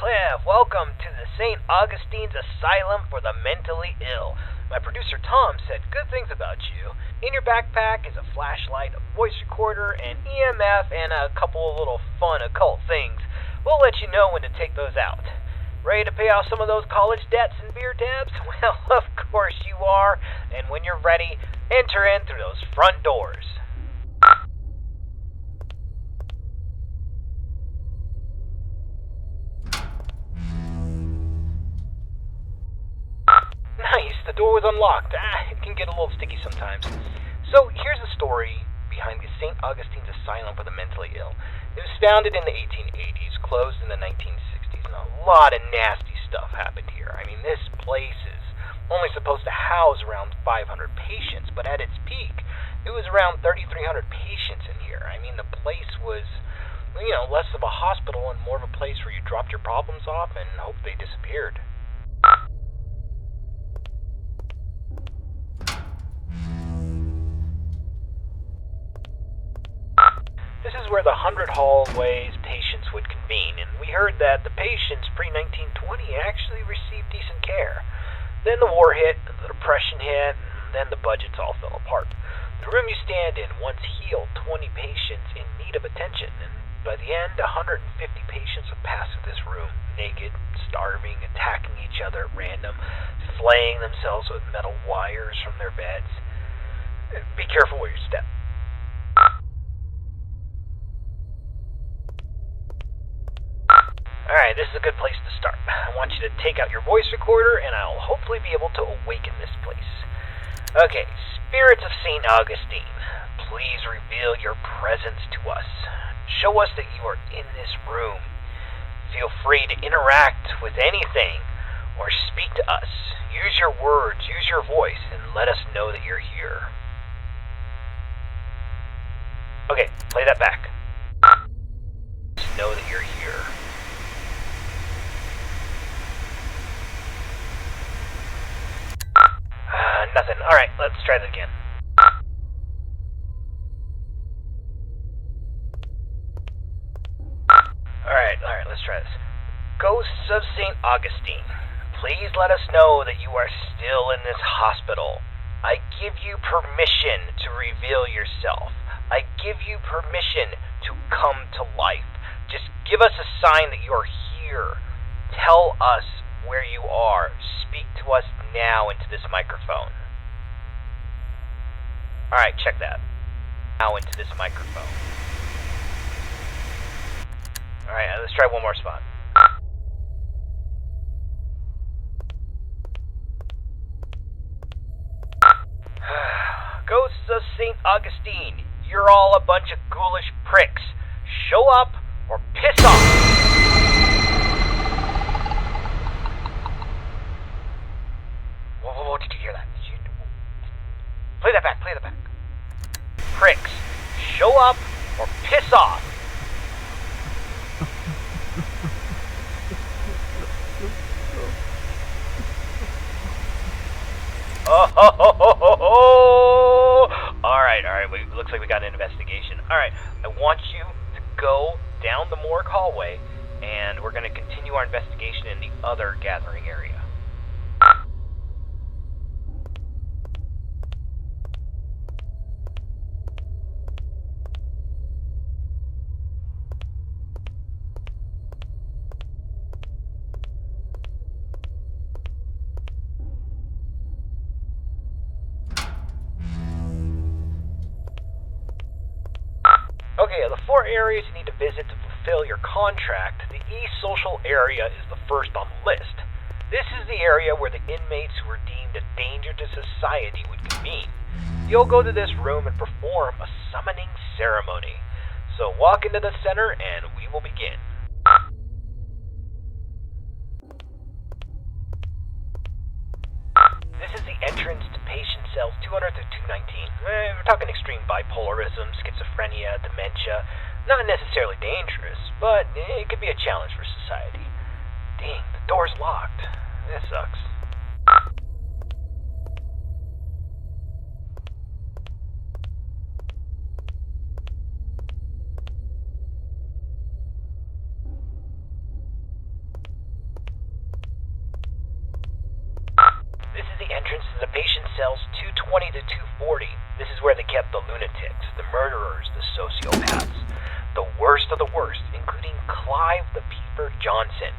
Cliff. Welcome to the St. Augustine's Asylum for the Mentally Ill. My producer Tom said good things about you. In your backpack is a flashlight, a voice recorder, an EMF, and a couple of little fun occult things. We'll let you know when to take those out. Ready to pay off some of those college debts and beer tabs? Well, of course you are. And when you're ready, enter in through those front doors. Nice, the door was unlocked. It can get a little sticky sometimes. So here's the story behind the St. Augustine's Asylum for the Mentally Ill. It was founded in the 1880s, closed in the 1960s, and a lot of nasty stuff happened here. I mean, this place is only supposed to house around 500 patients, but at its peak, it was around 3,300 patients in here. I mean, the place was, less of a hospital and more of a place where you dropped your problems off and hoped they disappeared. This is where the 100 hallways patients would convene, and we heard that the patients pre-1920 actually received decent care. Then the war hit, the depression hit, and then the budgets all fell apart. The room you stand in once healed 20 patients in need of attention, and by the end, 150 patients would pass through this room, naked, starving, attacking each other at random, flaying themselves with metal wires from their beds. Be careful where you step. Alright, this is a good place to start. I want you to take out your voice recorder, and I'll hopefully be able to awaken this place. Okay, spirits of St. Augustine, please reveal your presence to us. Show us that you are in this room. Feel free to interact with anything, or speak to us. Use your words, use your voice, and let us know that you're here. Okay, play that back. Just know that you're here. Nothing. Alright, let's try that again. Alright, let's try this. Ghosts of St. Augustine, please let us know that you are still in this hospital. I give you permission to reveal yourself. I give you permission to come to life. Just give us a sign that you're here. Tell us where you are. Speak to us now into this microphone. Alright, check that. Now into this microphone. Alright, let's try one more spot. Ghosts of St. Augustine, you're all a bunch of ghoulish pricks. Show up or piss off! Whoa, did you hear that? Play that back. Pricks, show up or piss off! Alright, looks like we got an investigation. Alright, I want you to go down the morgue hallway, and we're going to continue our investigation in the other gathering area. Okay, of the 4 areas you need to visit to fulfill your contract, the East Social area is the first on the list. This is the area where the inmates who are deemed a danger to society would convene. You'll go to this room and perform a summoning ceremony. So walk into the center and we will begin. This is the entrance to patient cells 200 through 219. We're talking extreme bipolarism, schizophrenia, dementia. Not necessarily dangerous, but it could be a challenge for society. Dang, the door's locked. That sucks. entrance to the patient cells 220 to 240. This is where they kept the lunatics, the murderers, the sociopaths, the worst of the worst, including Clive the Peeper Johnson.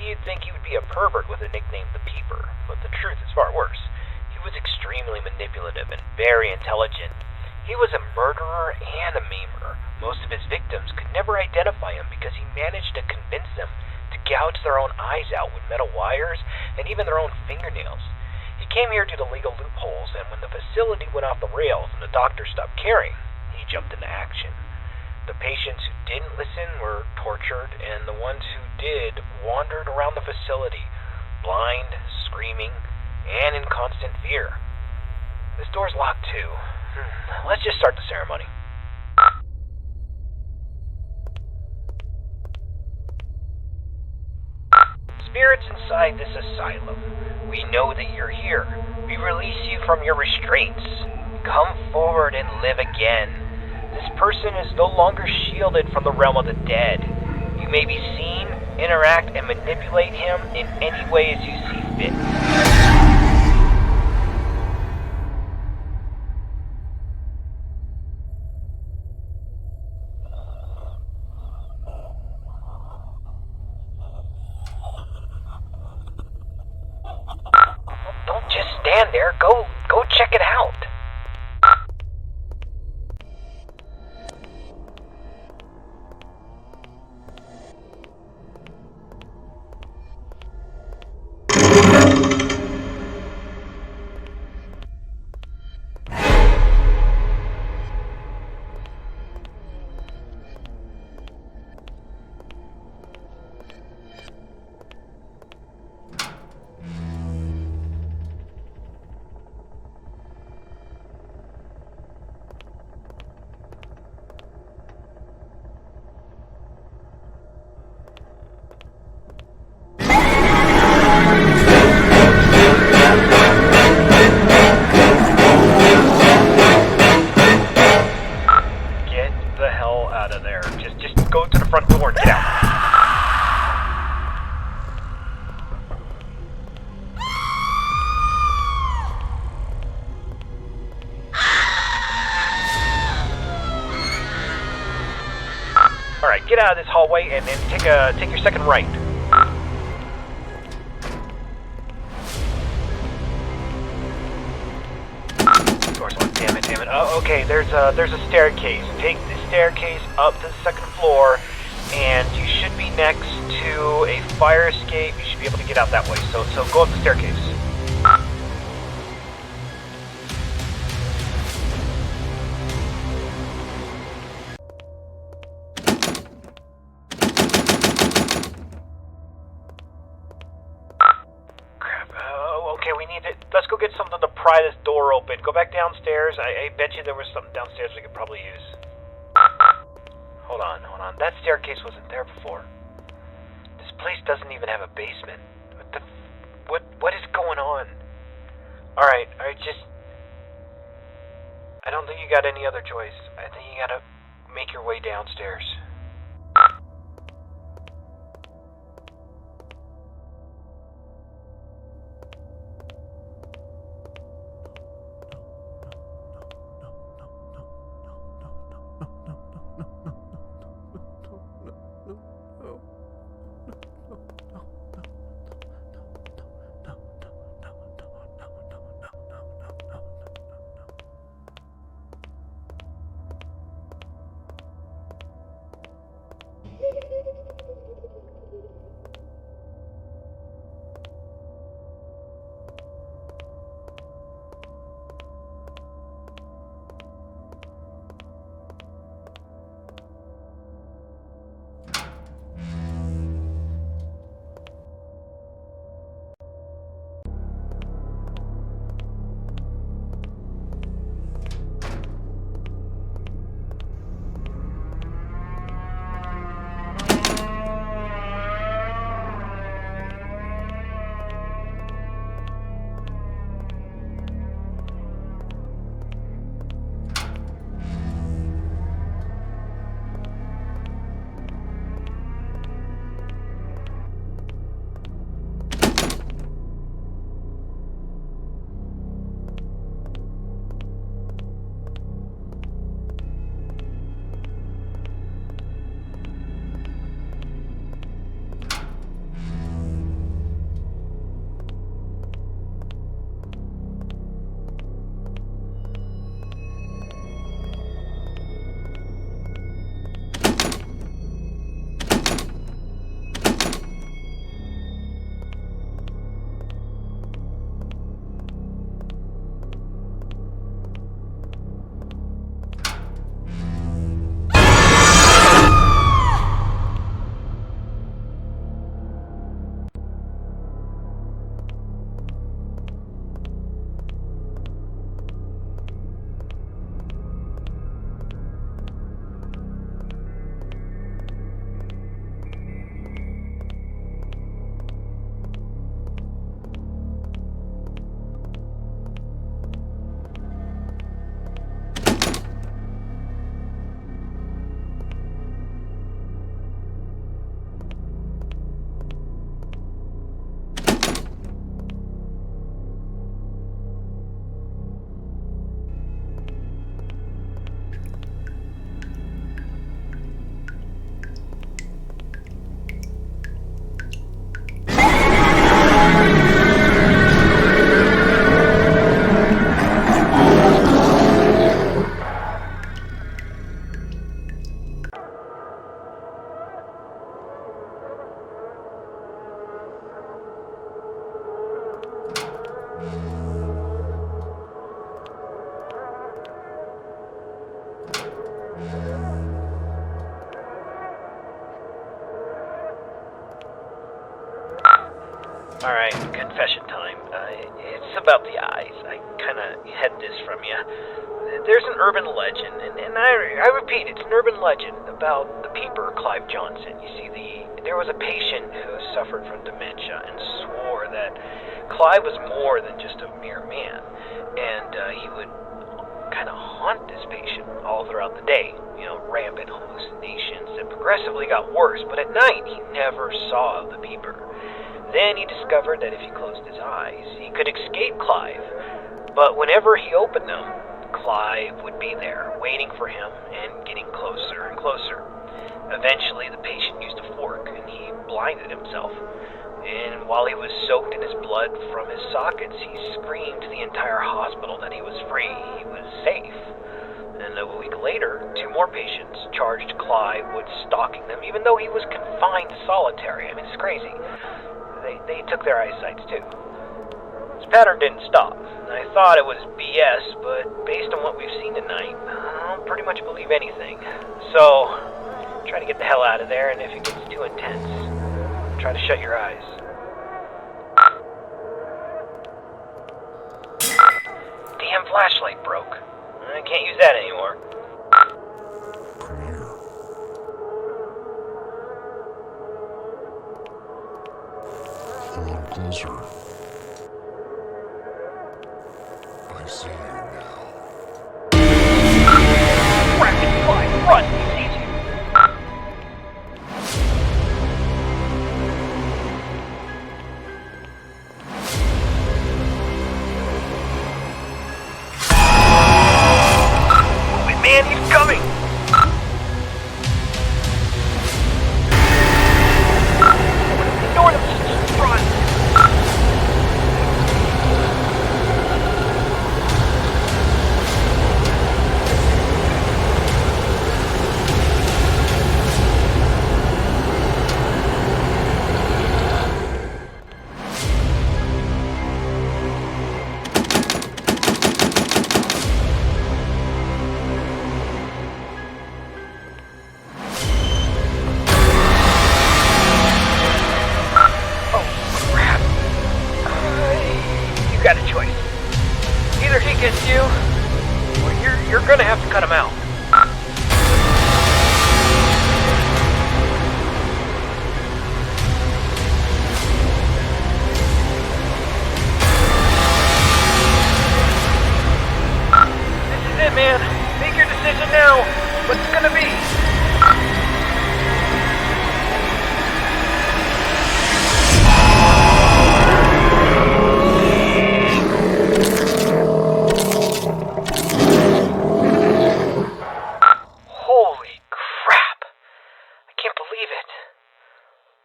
You'd think he would be a pervert with a nickname the Peeper, but the truth is far worse. He was extremely manipulative and very intelligent. He was a murderer and a maimer. Most of his victims could never identify him because he managed to convince them to gouge their own eyes out with metal wires and even their own fingernails. He came here due to legal loopholes, and when the facility went off the rails and the doctors stopped caring, he jumped into action. The patients who didn't listen were tortured, and the ones who did wandered around the facility, blind, screaming, and in constant fear. This door's locked too. Let's just start the ceremony. Spirits inside this asylum, we know that you're here. We release you from your restraints. Come forward and live again. This person is no longer shielded from the realm of the dead. You may be seen, interact, and manipulate him in any way as you see fit. Don't just stand there. Go check it out. Go to the front door and get out. Alright, get out of this hallway and then take your second right. Door's locked, damn it. Oh, okay, there's a staircase. Take the staircase up to the second floor, and you should be next to a fire escape. You should be able to get out that way. So go up the staircase. Okay, we need it. Let's go get something to pry this door open. Go back downstairs. I bet you there was something downstairs we could probably use. Hold on. That staircase wasn't there before. This place doesn't even have a basement. What is going on? Alright, just... I don't think you got any other choice. I think you gotta make your way downstairs. Alright, confession time. It's about the eyes. I kinda hid this from you. There's an urban legend, and I repeat, it's an urban legend about the peeper, Clive Johnson. You see, there was a patient who suffered from dementia and swore that Clive was more than just a mere man, and he would kind of haunt this patient all throughout the day. Rampant hallucinations that progressively got worse, but at night he never saw the peeper. Then he discovered that if he closed his eyes, he could escape Clive, but whenever he opened them, Clive would be there, waiting for him and getting closer and closer. Eventually, the patient used a fork, and he blinded himself. And while he was soaked in his blood from his sockets, he screamed to the entire hospital that he was free, he was safe. And a week later, 2 more patients charged Clive with stalking them, even though he was confined to solitary. I mean, it's crazy. They took their eyesights, too. This pattern didn't stop. I thought it was BS, but based on what we've seen tonight, I'll pretty much believe anything. So, try to get the hell out of there, and if it gets too intense, try to shut your eyes. Damn flashlight broke. I can't use that anymore. A little closer. I see you now. Rapid fire, run! He sees you! Move it, man! He's coming! Ignore him! Just run! Got a choice. Either he gets you, or you're gonna have to cut him out. This is it, man. Make your decision now. What's it gonna be?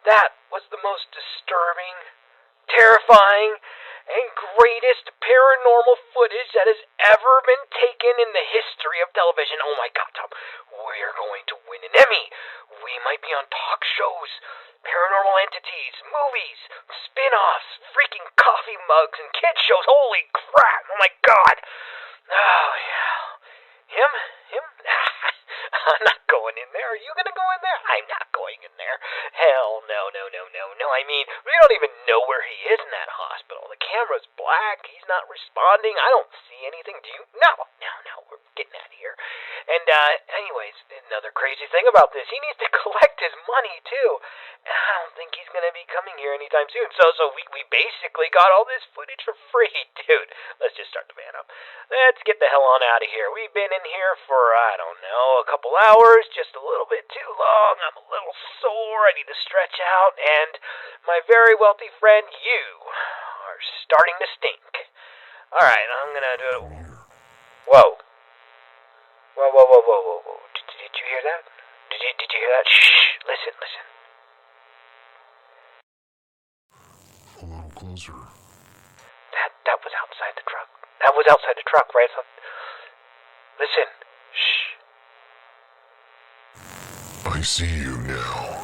That was the most disturbing, terrifying, and greatest paranormal footage that has ever been taken in the history of television. Oh my God, Tom, we're going to win an Emmy. We might be on talk shows, Paranormal Entities, movies, spin-offs, freaking coffee mugs, and kids shows. Holy crap, oh my God. Oh, yeah. Him? I'm not going in there. Are you going to go in there? I'm not going in there. Hell no. I mean, we don't even know where he is in that hospital. The camera's black. He's not responding. I don't see anything. Do you? No. We're getting out of here. And, anyways, another crazy thing about this, he needs to collect his money, too. And I don't think he's going to be coming here anytime soon. So we basically got all this footage for free. Dude, let's just start the van up. Let's get the hell on out of here. We've been in here for, I don't know, a couple hours, just a little bit too long. I'm a little sore. I need to stretch out. And my very wealthy friend, you are starting to stink. All right, I'm going to do it. Whoa. Did you hear that? Did you hear that? Shh. Listen. A little closer. That was outside the truck. That was outside the truck, right? So, listen. Shh. I see you now.